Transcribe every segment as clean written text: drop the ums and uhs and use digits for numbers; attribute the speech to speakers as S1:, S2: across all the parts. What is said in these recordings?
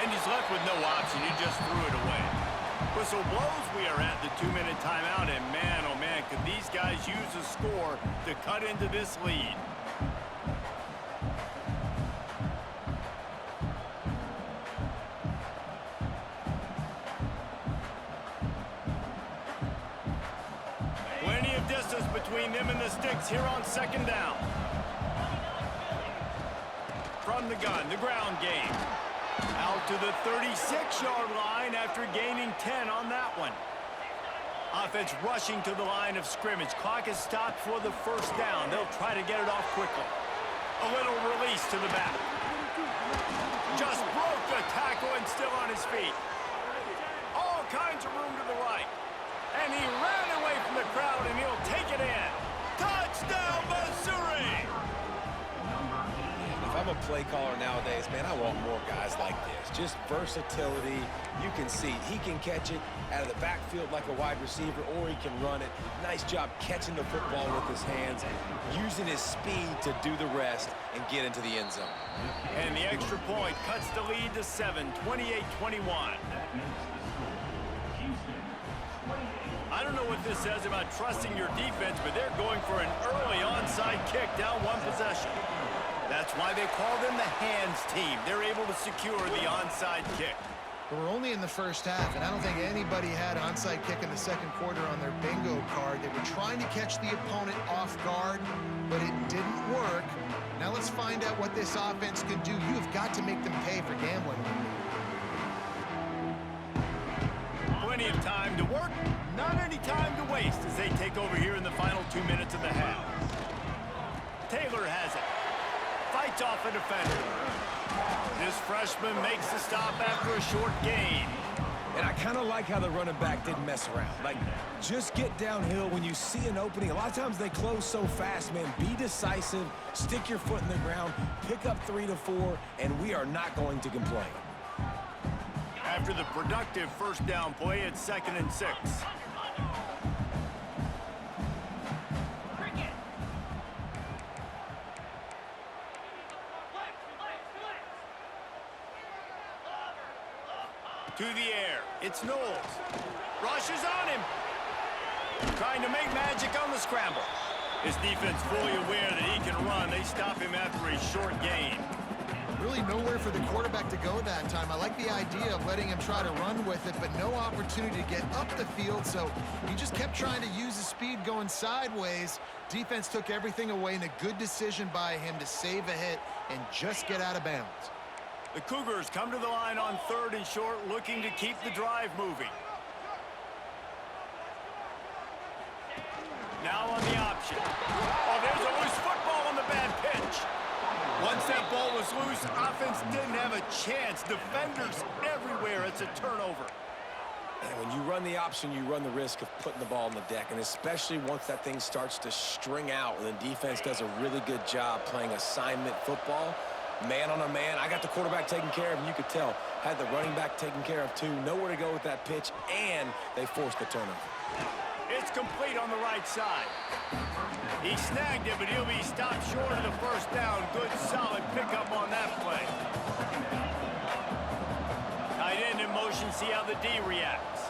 S1: And he's left with no option. He just threw it away. Whistle blows, we are at the 2-minute timeout, and man, oh man, could these guys use a score to cut into this lead. Plenty of distance between them and the sticks here on second down. From the gun, the ground game. Out to the 36-yard line after gaining 10 on that one. Offense rushing to the line of scrimmage. Clock is stopped for the first down. They'll try to get it off quickly. A little release to the back. Just broke the tackle and still on his feet. All kinds of room to the right. And he ran away from the crowd, and he'll take it in. Touchdown, Missouri!
S2: If I'm a play caller nowadays, man, I want more guys like this. Just versatility. You can see he can catch it out of the backfield like a wide receiver, or he can run it. Nice job catching the football with his hands, using his speed to do the rest and get into the end zone.
S1: And the extra point cuts the lead to 7, 28-21. I don't know what this says about trusting your defense, but they're going for an early onside kick down one possession. That's why they call them the hands team. They're able to secure the onside kick.
S3: We're only in the first half, and I don't think anybody had onside kick in the second quarter on their bingo card. They were trying to catch the opponent off guard, but it didn't work. Now let's find out what this offense can do. You've got to make them pay for gambling.
S1: Plenty of time to work, not any time to waste as they take over here in the final 2 minutes of the half. Taylor has it. Fights off a defender. This freshman makes the stop after a short gain.
S2: And I kind of like how the running back didn't mess around. Like, just get downhill when you see an opening. A lot of times they close so fast, man. Be decisive, stick your foot in the ground, pick up 3 to 4, and we are not going to complain.
S1: After the productive first down play, it's 2nd and 6. To the air. It's Knowles. Rushes on him. Trying to make magic on the scramble. His defense fully aware that he can run. They stop him after a short gain.
S3: Really nowhere for the quarterback to go that time. I like the idea of letting him try to run with it, but no opportunity to get up the field, so he just kept trying to use his speed going sideways. Defense took everything away, and a good decision by him to save a hit and just get out of bounds.
S1: The Cougars come to the line on 3rd and short, looking to keep the drive moving. Now on the option. Oh, there's a loose football on the bad pitch. Once that ball was loose, offense didn't have a chance. Defenders everywhere. It's a turnover.
S2: And when you run the option, you run the risk of putting the ball on the deck, and especially once that thing starts to string out, and the defense does a really good job playing assignment football. Man on a man. I got the quarterback taken care of, and you could tell. Had the running back taken care of, too. Nowhere to go with that pitch, and they forced the turnover.
S1: It's complete on the right side. He snagged it, but he'll be stopped short of the first down. Good, solid pickup on that play. Tight end in motion. See how the D reacts.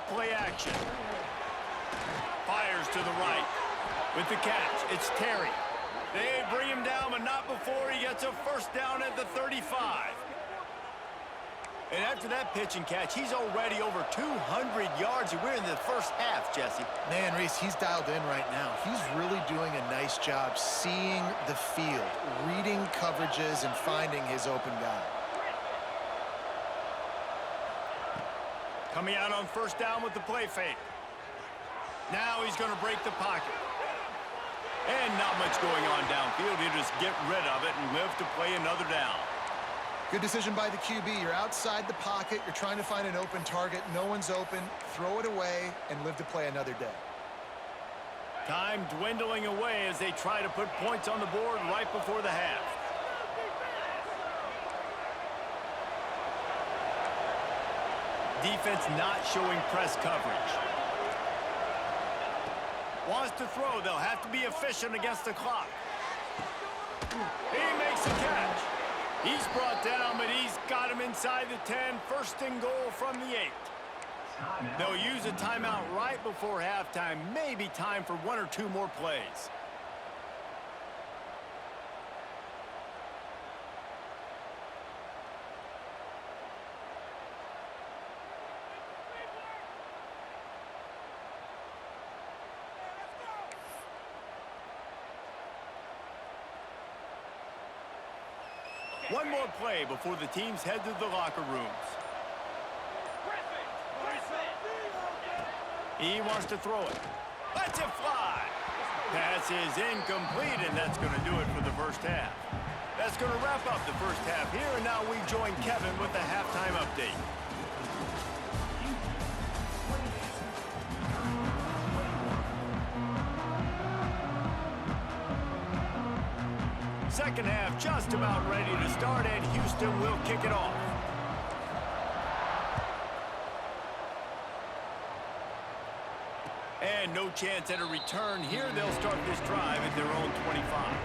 S1: Play action. Fires to the right. With the catch, it's Terry. They bring him down, but not before he gets a first down at the 35. And after that pitch and catch, he's already over 200 yards, and we're in the first half, Jesse.
S3: Man, Reese, he's dialed in right now. He's really doing a nice job seeing the field, reading coverages, and finding his open guy.
S1: Coming out on first down with the play fake. Now he's going to break the pocket. And not much going on downfield. He'll just get rid of it and live to play another down.
S3: Good decision by the QB. You're outside the pocket. You're trying to find an open target. No one's open. Throw it away and live to play another day.
S1: Time dwindling away as they try to put points on the board right before the half. Defense not showing press coverage. Wants to throw. They'll have to be efficient against the clock. He makes a catch. He's brought down, but he's got him inside the 10. First and goal from the 8. They'll use a timeout right before halftime. Maybe time for 1 or 2 more plays. One more play before the teams head to the locker rooms. He wants to throw it. Lets it fly. Pass is incomplete, and that's going to do it for the first half. That's going to wrap up the first half here, and now we join Kevin with the halftime update. Second half just about ready to start, and Houston will kick it off. And no chance at a return here. They'll start this drive at their own 25.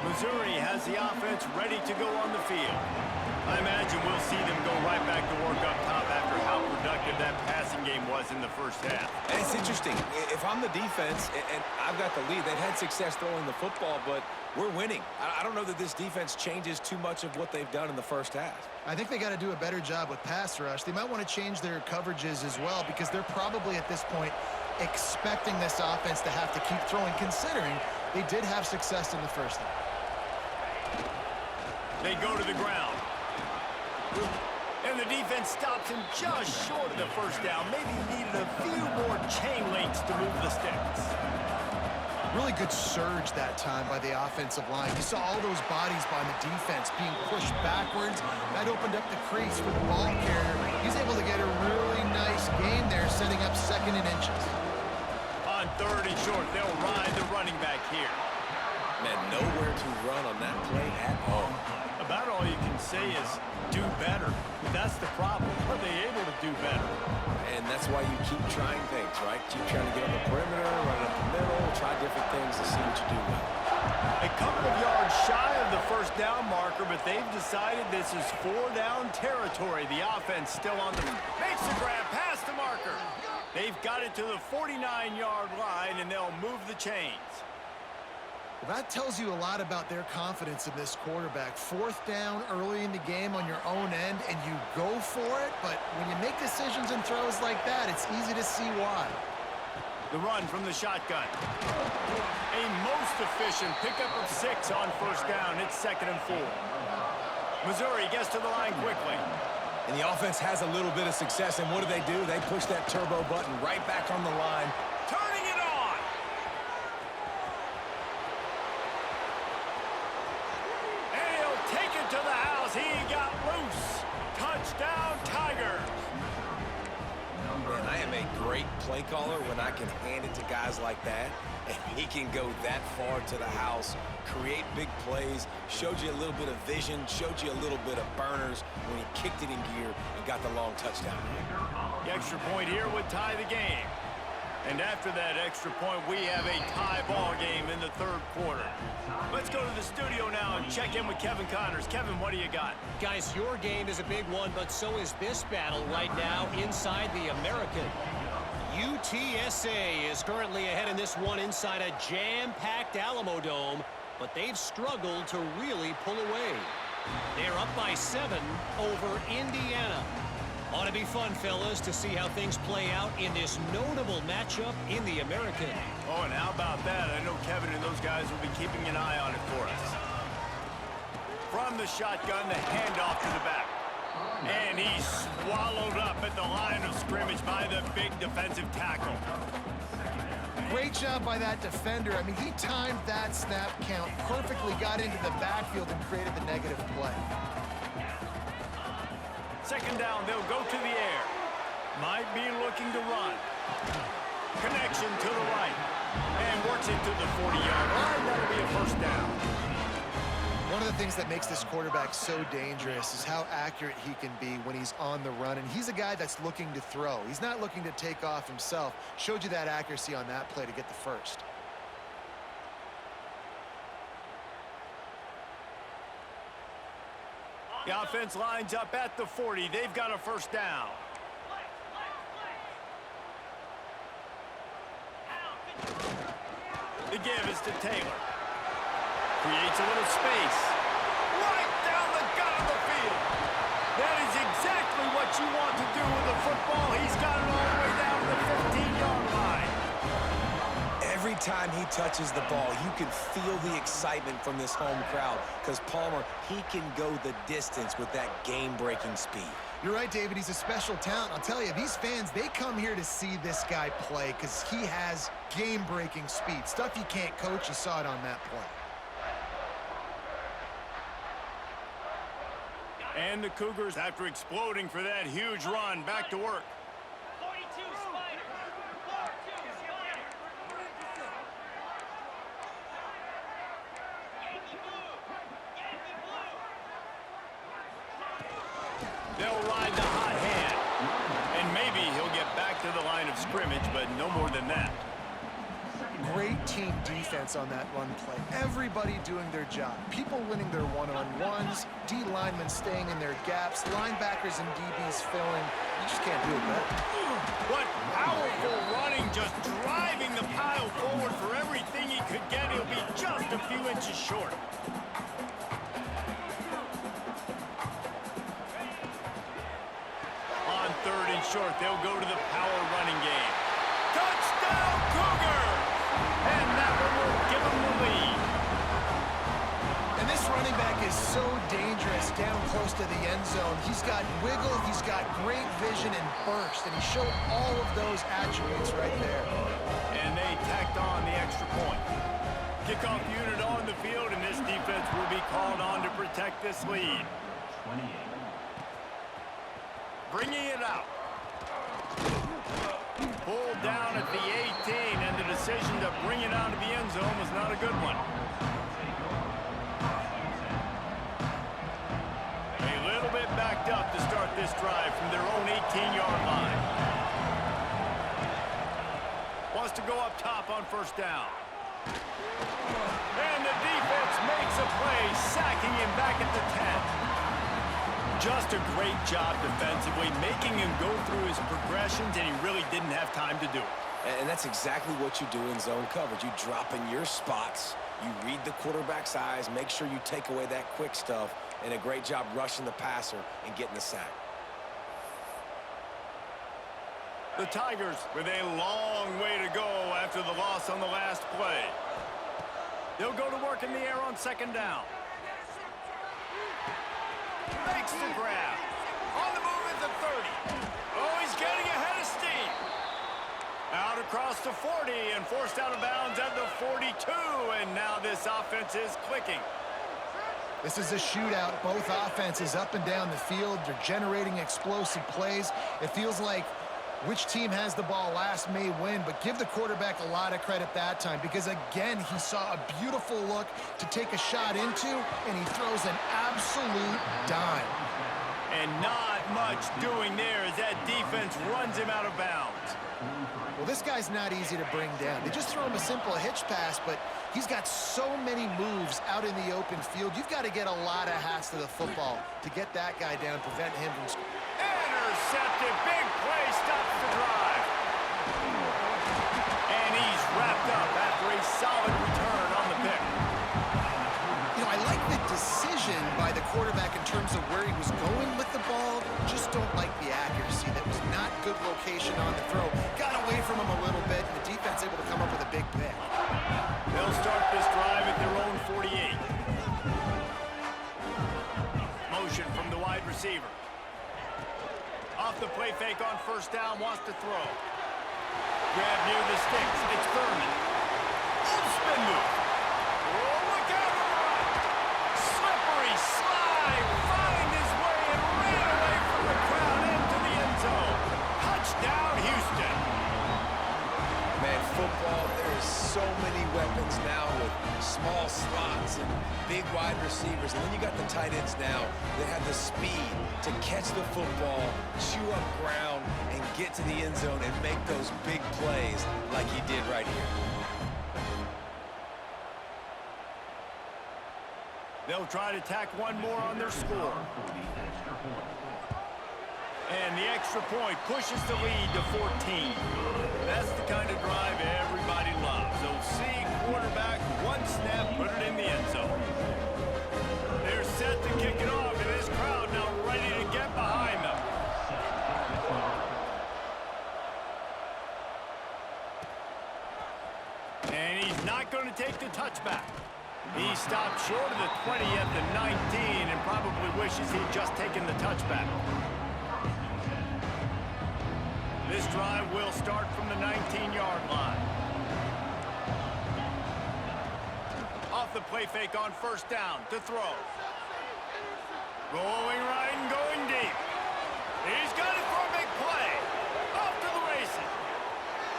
S1: Missouri has the offense ready to go on the field. I imagine we'll see them go right back to work up top after how productive that passing game was in the first half.
S2: And it's interesting. If I'm the defense and I've got the lead, they've had success throwing the football, but we're winning. I don't know that this defense changes too much of what they've done in the first half.
S3: I think they got to do a better job with pass rush. They might want to change their coverages as well because they're probably at this point expecting this offense to have to keep throwing, considering they did have success in the first half.
S1: They go to the ground. And the defense stops him just short of the first down. Maybe he needed a few more chain links to move the sticks.
S3: Really good surge that time by the offensive line. You saw all those bodies by the defense being pushed backwards. That opened up the crease for the ball carrier. He's able to get a really nice gain there, setting up 2nd and inches.
S1: On 3rd and short, they'll ride the running back here.
S2: Man, nowhere to run on that play at all.
S1: About all you can say is do better. But that's the problem. Are they able to do better?
S2: And that's why you keep trying things, right? Keep trying to get on the perimeter, run up the middle, try different things to see what you do well.
S1: A couple of yards shy of the first down marker, but they've decided this is 4-down territory. The offense still on the... Makes the grab past the marker. They've got it to the 49-yard line, and they'll move the chains.
S3: Well, that tells you a lot about their confidence in this quarterback. 4th down early in the game on your own end, and you go for it, but when you make decisions and throws like that, it's easy to see why.
S1: The run from the shotgun. A most efficient pickup of 6 on first down. It's 2nd and 4. Missouri gets to the line quickly.
S2: And the offense has a little bit of success, and what do? They push that turbo button right back on the line.
S1: Turning it on! And he'll take it to the house. He got loose. Touchdown, Tigers!
S2: Man, I am a great play caller when I can hand it to guys like that, and he can go that far to the house, create big plays, showed you a little bit of vision, showed you a little bit of burners when he kicked it in gear and got the long touchdown.
S1: The extra point here would tie the game. And after that extra point, we have a tie ball game in the 3rd quarter. Let's go to the studio now and check in with Kevin Connors. Kevin, what do you got?
S4: Guys, your game is a big one, but so is this battle right now inside the American. UTSA is currently ahead in this one inside a jam-packed Alamo Dome, but they've struggled to really pull away. They're up by 7 over Indiana. Ought to be fun, fellas, to see how things play out in this notable matchup in the American.
S1: Oh, and how about that? I know Kevin and those guys will be keeping an eye on it for us. From the shotgun, the handoff to the back. And he's swallowed up at the line of scrimmage by the big defensive tackle.
S3: Great job by that defender. I mean, he timed that snap count perfectly, got into the backfield and created the negative play.
S1: 2nd down, they'll go to the air. Might be looking to run. Connection to the right. And works it to the 40-yard line. That'll be a first down.
S3: One of the things that makes this quarterback so dangerous is how accurate he can be when he's on the run. And he's a guy that's looking to throw. He's not looking to take off himself. Showed you that accuracy on that play to get the first.
S1: The offense lines up at the 40. They've got a first down. The give is to Taylor. Creates a little space. Right down the gut of the field. That is exactly what you want to do with the football. He's got it all the way down to the 15-yard line.
S2: Every time he touches the ball, you can feel the excitement from this home crowd because Palmer, he can go the distance with that game-breaking speed.
S3: You're right, David. He's a special talent. I'll tell you, these fans, they come here to see this guy play because he has game-breaking speed. Stuff you can't coach. You saw it on that play.
S1: And the Cougars, after exploding for that huge run, back to work.
S5: 42 Spider. 42 Spider. Yankee blue. Yankee blue.
S1: They'll ride the hot hand. And maybe he'll get back to the line of scrimmage, but no more than that.
S3: Great team defense on that run play. Everybody doing their job. People winning their one-on-ones, D linemen staying in their gaps, linebackers and DBs filling. You just can't do it better.
S1: What powerful running, just driving the pile forward for everything he could get. He'll be just a few inches short. On 3rd and short, they'll go to the power running game. Touchdown, Cougar! And that one will give him the lead.
S3: And this running back is so dangerous down close to the end zone. He's got wiggle, he's got great vision and burst, and he showed all of those attributes right there.
S1: And they tacked on the extra point. Kickoff unit on the field, and this defense will be called on to protect this lead.
S5: 28.
S1: Bringing it out. Pulled down at the 18, and the decision to bring it out of the end zone was not a good one. A little bit backed up to start this drive from their own 18-yard line. Wants to go up top on 1st down. And the defense makes a play, sacking him back at the 10. Just a great job defensively, making him go through his progressions, and he really didn't have time to do it.
S2: And that's exactly what you do in zone coverage. You drop in your spots, you read the quarterback's eyes, make sure you take away that quick stuff, and a great job rushing the passer and getting the sack.
S1: The Tigers with a long way to go after the loss on the last play. They'll go to work in the air on 2nd down. Makes the grab. On the move at the 30. Oh, he's getting ahead of steam. Out across the 40 and forced out of bounds at the 42. And now this offense is clicking.
S3: This is a shootout. Both offenses up and down the field. They're generating explosive plays. It feels like which team has the ball last may win, but give the quarterback a lot of credit that time because, again, he saw a beautiful look to take a shot into, and he throws an absolute dime.
S1: And not much doing there as that defense runs him out of bounds.
S3: Well, this guy's not easy to bring down. They just throw him a simple hitch pass, but he's got so many moves out in the open field. You've got to get a lot of hats to the football to get that guy down, prevent him from scoring.
S1: Intercepted. Big play. Stops the drive. And he's wrapped up after a solid return on the pick.
S3: You know, I like the decision by the quarterback in terms of where he was going with the ball. Just don't like the accuracy. That was not good location on the throw. Got away from him a little bit, and the defense able to come up with a big pick.
S1: They'll start this drive at their own 48. Motion from the wide receiver. Off the play fake on 1st down, wants to throw. Grab near the sticks. It's Thurman. Spin move. Oh, look out! Slippery slide. Find his way and ran away from the crowd into the end zone. Touchdown, Houston.
S2: Man, football, there's so many weapons now with small slots and big wide receivers, and then you got the tight ends now that have the speed to catch the football, chew up ground, and get to the end zone and make those big plays like he did right here.
S1: They'll try to tack one more on their score. And the extra point pushes the lead to 14. That's the kind of drive everybody loves. They'll see quarterback, one snap, put it in the end zone. They're set to kick it off, and this crowd now ready to get behind them. And he's not going to take the touchback. He stopped short of the 20 at the 19 and probably wishes he'd just taken the touchback. This drive will start from the 19-yard line. Off the play fake on first down to throw. Going right and going deep. He's got it for a big play. Off to the races.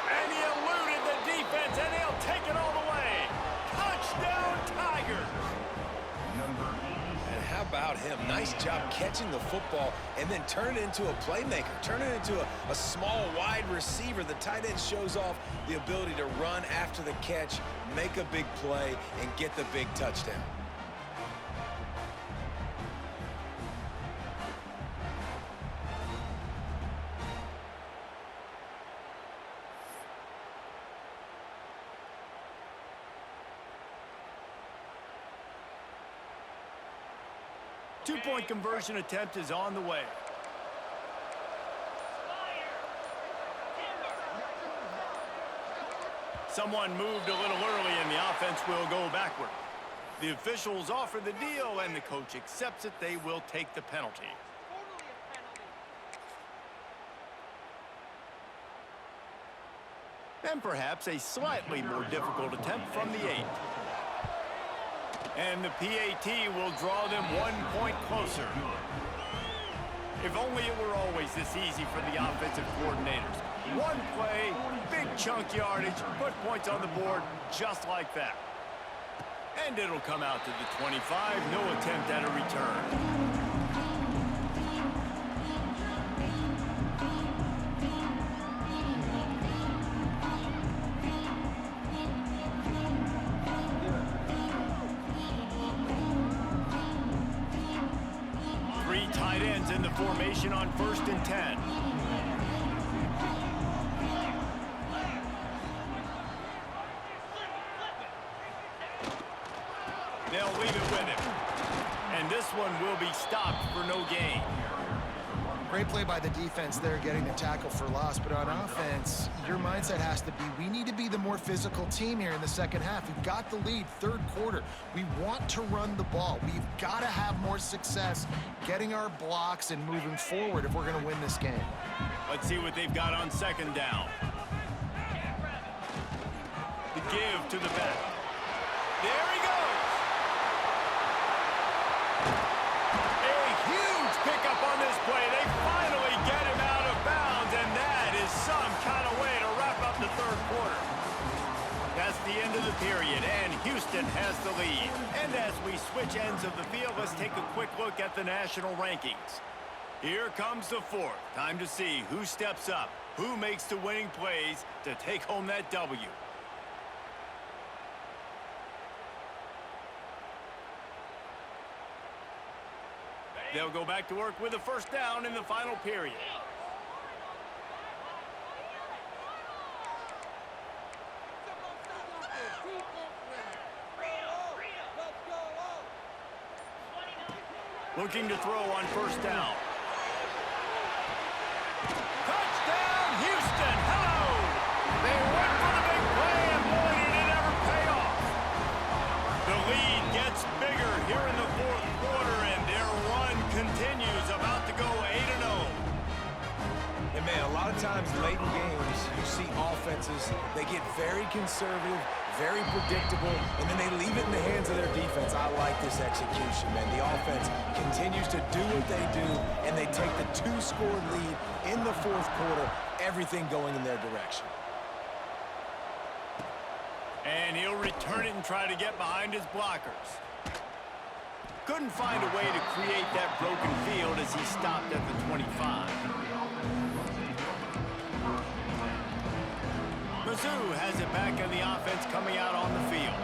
S1: And he eluded the defense, and he'll take it all the way. Touchdown, Tigers.
S2: And how about him? Nice job catching the football and then turn it into a playmaker. Turn it into a small wide receiver. The tight end shows off the ability to run after the catch, make a big play, and get the big touchdown.
S1: Two-point conversion attempt is on the way. Someone moved a little early and the offense will go backward. The officials offer the deal and the coach accepts it. They will take the penalty. And perhaps a slightly more difficult attempt from the 8. And the PAT will draw them 1 point closer. If only it were always this easy for the offensive coordinators. One play, big chunk yardage, put points on the board just like that. And it'll come out to the 25, no attempt at a return. Tight ends in the formation on 1st and 10. They'll leave it with him. And this one will be stopped for no gain.
S3: Great play by the defense there, getting the tackle for loss. But on offense, your mindset has to be, we need to be the more physical team here in the second half. We've got the lead, third quarter. We want to run the ball. We've got to have more success getting our blocks and moving forward if we're going to win this game.
S1: Let's see what they've got on 2nd down. The give to the back. There he goes. Pickup on this play. They finally get him out of bounds, and that is some kind of way to wrap up the 3rd quarter. That's the end of the period, and Houston has the lead. And as we switch ends of the field, let's take a quick look at the national rankings. Here comes the 4th. Time to see who steps up, who makes the winning plays to take home that W. They'll go back to work with a 1st down in the final period. Looking to throw on 1st down. Touchdown, Houston! Hello! They went for the big play, and boy, did it ever pay off. The lead gets bigger here in the 4th quarter, and their run continues, about to go 8-0.
S2: And man, a lot of times late in games, you see offenses, they get very conservative, very predictable, and then they leave it in the hands of their defense. I like this execution, man. The offense continues to do what they do, and they take the 2-score lead in the 4th quarter, everything going in their direction.
S1: And he'll return it and try to get behind his blockers. Couldn't find a way to create that broken field as he stopped at the 25. Mizzou has it back in the offense coming out on the field.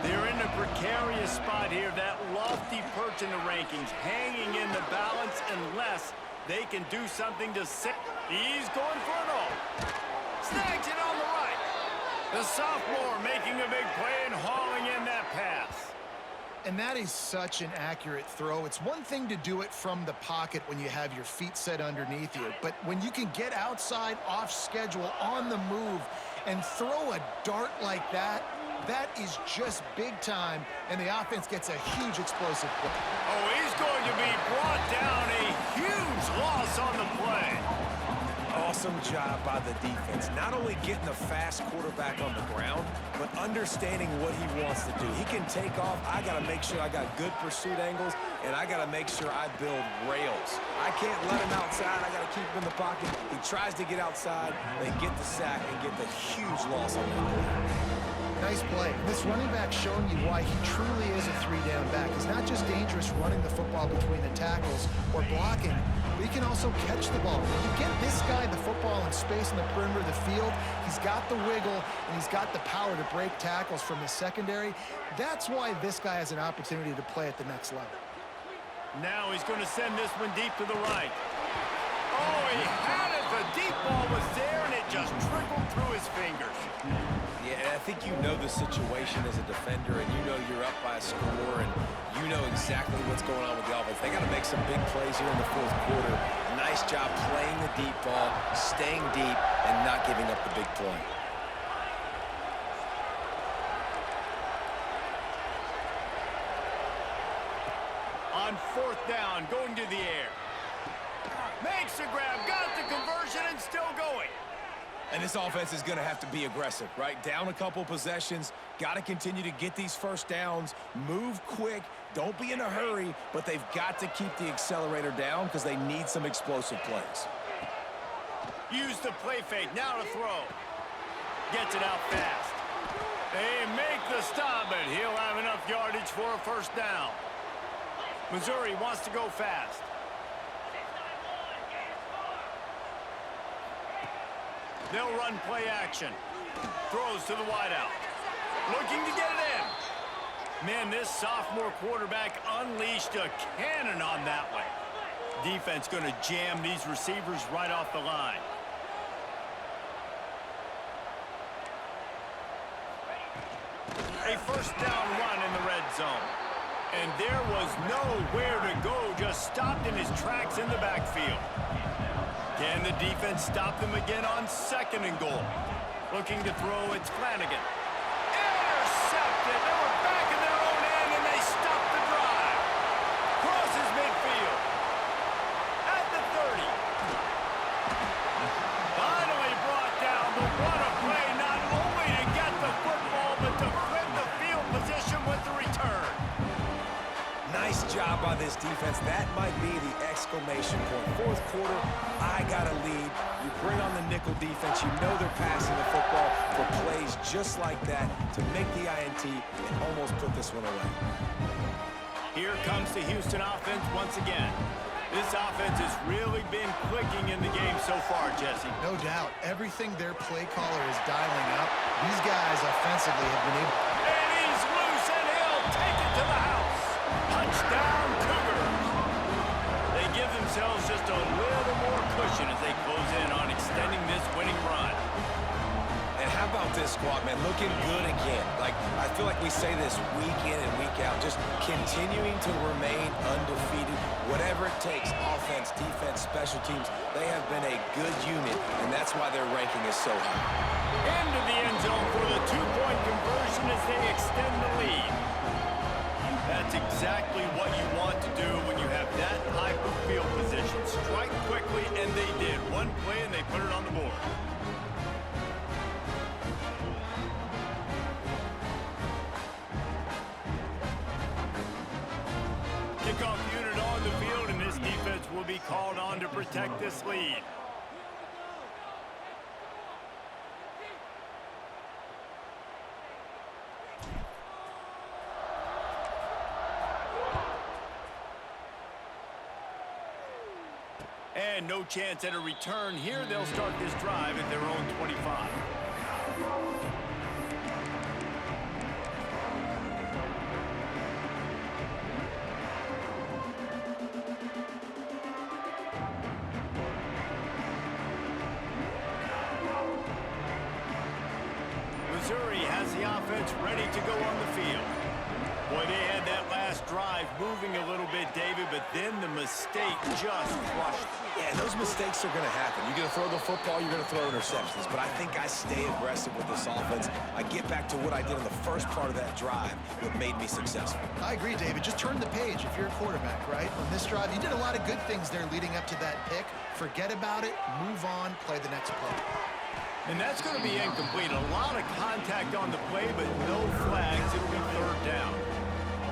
S1: They're in a precarious spot here, that lofty perch in the rankings, hanging in the balance unless they can do something to set. He's going for it all. Snags it on the right. The sophomore making a big play and hauling in that pass.
S3: And that is such an accurate throw. It's one thing to do it from the pocket when you have your feet set underneath you, but when you can get outside, off schedule, on the move, and throw a dart like that, that is just big time, and the offense gets a huge explosive play.
S1: Oh, he's going to be brought down. A huge loss on the play.
S2: Awesome job by the defense. Not only getting the fast quarterback on the ground, but understanding what he wants to do. He can take off. I got to make sure I got good pursuit angles, and I got to make sure I build rails. I can't let him outside. I got to keep him in the pocket. He tries to get outside. They get the sack and get the huge loss on that play.
S3: Nice play. This running back showing you why he truly is a three-down back. He's not just dangerous running the football between the tackles or blocking, but he can also catch the ball. When you get this guy the football in space in the perimeter of the field, he's got the wiggle and he's got the power to break tackles from the secondary. That's why this guy has an opportunity to play at the next level.
S1: Now he's going to send this one deep to the right. Oh, he had it. The deep ball was there, and it just trickled through his fingers.
S2: Yeah, and I think you know the situation as a defender, and you know you're up by a score, and you know exactly what's going on with the offense. They got to make some big plays here in the fourth quarter. Nice job playing the deep ball, staying deep, and not giving up the big play.
S1: On fourth down, going to the air. Makes the grab, got the conversion, and still going.
S2: And this offense is going to have to be aggressive, right? Down a couple possessions, got to continue to get these first downs, move quick, don't be in a hurry, but they've got to keep the accelerator down because they need some explosive plays.
S1: Use the play fake, now to throw. Gets it out fast. They make the stop, but he'll have enough yardage for a first down. Missouri wants to go fast. They'll run play action. Throws to the wideout. Looking to get it in. Man, this sophomore quarterback unleashed a cannon on that one. Defense going to jam these receivers right off the line. A first down run in the red zone. And there was nowhere to go, just stopped in his tracks in the backfield. Can the defense stop them again on second and goal? Looking to throw, it's Flanagan. Intercepted. They were back in their own end, and they stopped the drive. Crosses midfield. At the 30. Finally brought down, but what a play, not only to get the football, but to flip the field position with the return.
S2: Nice job by this defense. That might be the exclamation point. Fourth quarter, I got a lead. You bring on the nickel defense. You know they're passing the football for plays just like that to make the INT and almost put this one away.
S1: Here comes the Houston offense once again. This offense has really been clicking in the game so far, Jesse.
S3: No doubt. Everything their play caller is dialing up, these guys offensively have been able.
S1: And he's loose, and he'll take it to the house. Touchdown, Cougars. They give themselves just a little more cushion as they close in on extending this winning run.
S2: And how about this squad, man? Looking good again. Like, I feel like we say this week in and week out, just continuing to remain undefeated. Whatever it takes, offense, defense, special teams, they have been a good unit, and that's why their ranking is so high.
S1: Into the end zone for the two-point conversion as they extend the lead. That's exactly what you want to do when you have that type of field position. Strike quickly, and they did. One play, and they put it on the board. Kickoff unit on the field, and this defense will be called on to protect this lead. And no chance at a return here. They'll start this drive at their own 25. Missouri has the offense ready to go on the field. Boy, they had that last drive moving a little bit, David, but then the mistake just crushed them.
S2: Yeah, those mistakes are going to happen. You're going to throw the football, you're going to throw interceptions. But I think I stay aggressive with this offense. I get back to what I did in the first part of that drive, what made me successful.
S3: I agree, David. Just turn the page if you're a quarterback, right? On this drive, you did a lot of good things there leading up to that pick. Forget about it, move on, play the next play.
S1: And that's going to be incomplete. A lot of contact on the play, but no flags. It'll be third down.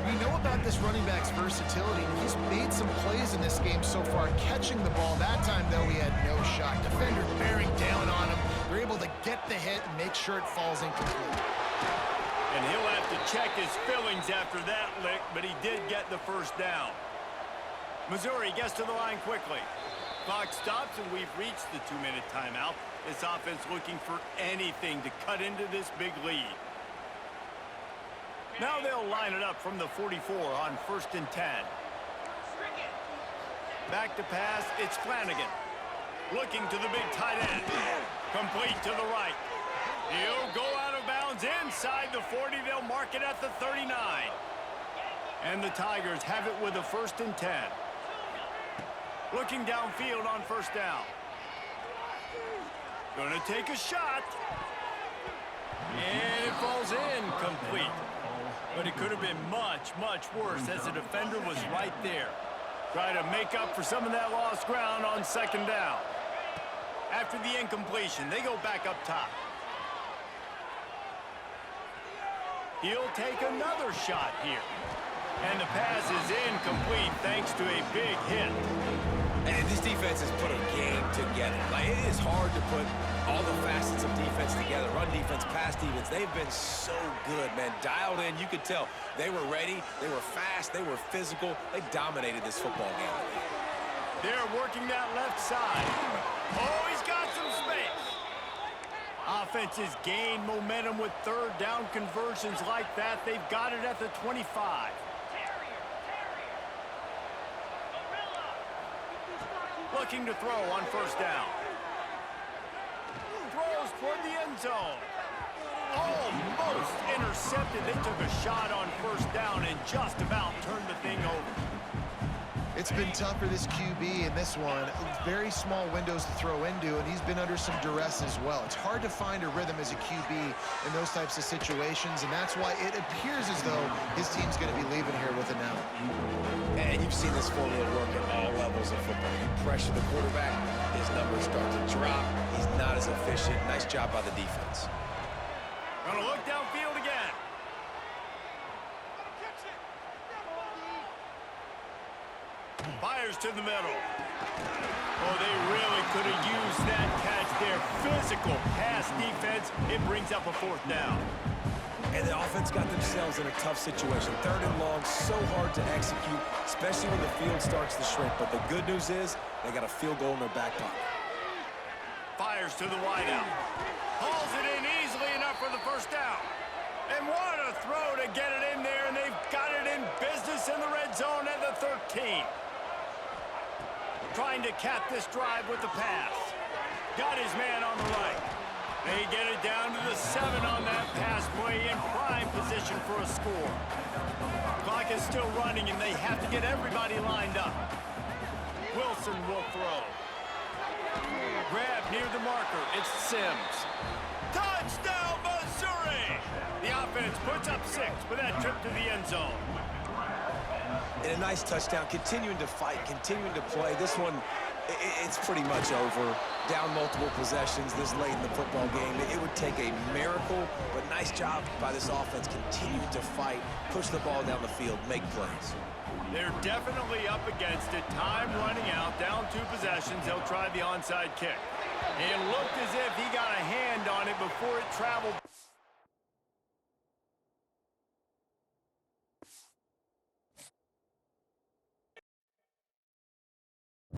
S3: We know about this running back's versatility, and he's made some plays in this game so far, catching the ball. That time, though, he had no shot. Defender bearing down on him. They're able to get the hit and make sure it falls incomplete.
S1: And he'll have to check his fillings after that lick, but he did get the first down. Missouri gets to the line quickly. Clock stops, and we've reached the 2-minute timeout. This offense looking for anything to cut into this big lead. Now they'll line it up from the 44 on 1st and 10. Back to pass, it's Flanagan. Looking to the big tight end. Complete to the right. He'll go out of bounds inside the 40. They'll mark it at the 39. And the Tigers have it with a 1st and 10. Looking downfield on 1st down. Gonna take a shot. And it falls incomplete. But it could have been much, much worse as the defender was right there. Try to make up for some of that lost ground on 2nd down. After the incompletion, they go back up top. He'll take another shot here. And the pass is incomplete thanks to a big hit.
S2: And this defense has put a game together. Like, it is hard to put all the facets of defense together. Run defense, pass defense. They've been so good, man. Dialed in. You could tell they were ready. They were fast. They were physical. They dominated this football game.
S1: They're working that left side. Oh, he's got some space. Offenses gain momentum with 3rd down conversions like that. They've got it at the 25. Looking to throw on 1st down. Throws toward the end zone. Almost intercepted. They took a shot on 1st down and just about turned the thing over.
S3: It's been tough for this QB in this one. Very small windows to throw into, and he's been under some duress as well. It's hard to find a rhythm as a QB in those types of situations, and that's why it appears as though his team's going to be leaving here with an out.
S2: And you've seen this formula work at all levels of football. You pressure the quarterback, his numbers start to drop. He's not as efficient. Nice job by the defense.
S1: Gonna look downfield again. Fires to the middle. Oh, they really could have used that catch there. Physical pass defense. It brings up a 4th down.
S2: And the offense got themselves in a tough situation. 3rd and long, so hard to execute, especially when the field starts to shrink. But the good news is they got a field goal in their back pocket.
S1: Fires to the wideout. Hauls it in easily enough for the 1st down. And what a throw to get it in there, and they've got it in business in the red zone at the 13. Trying to cap this drive with the pass. Got his man on the right. They get it down to the 7 on that pass play in prime position for a score. Clock is still running, and they have to get everybody lined up. Wilson will throw. Grab near the marker. It's Sims. Touchdown, Missouri! The offense puts up 6 with that trip to the end zone.
S2: And a nice touchdown, continuing to fight, continuing to play. This one, it's pretty much over. Down multiple possessions this late in the football game. It would take a miracle, but nice job by this offense, continuing to fight, push the ball down the field, make plays.
S1: They're definitely up against it. Time running out, down 2 possessions. They'll try the onside kick. It looked as if he got a hand on it before it traveled.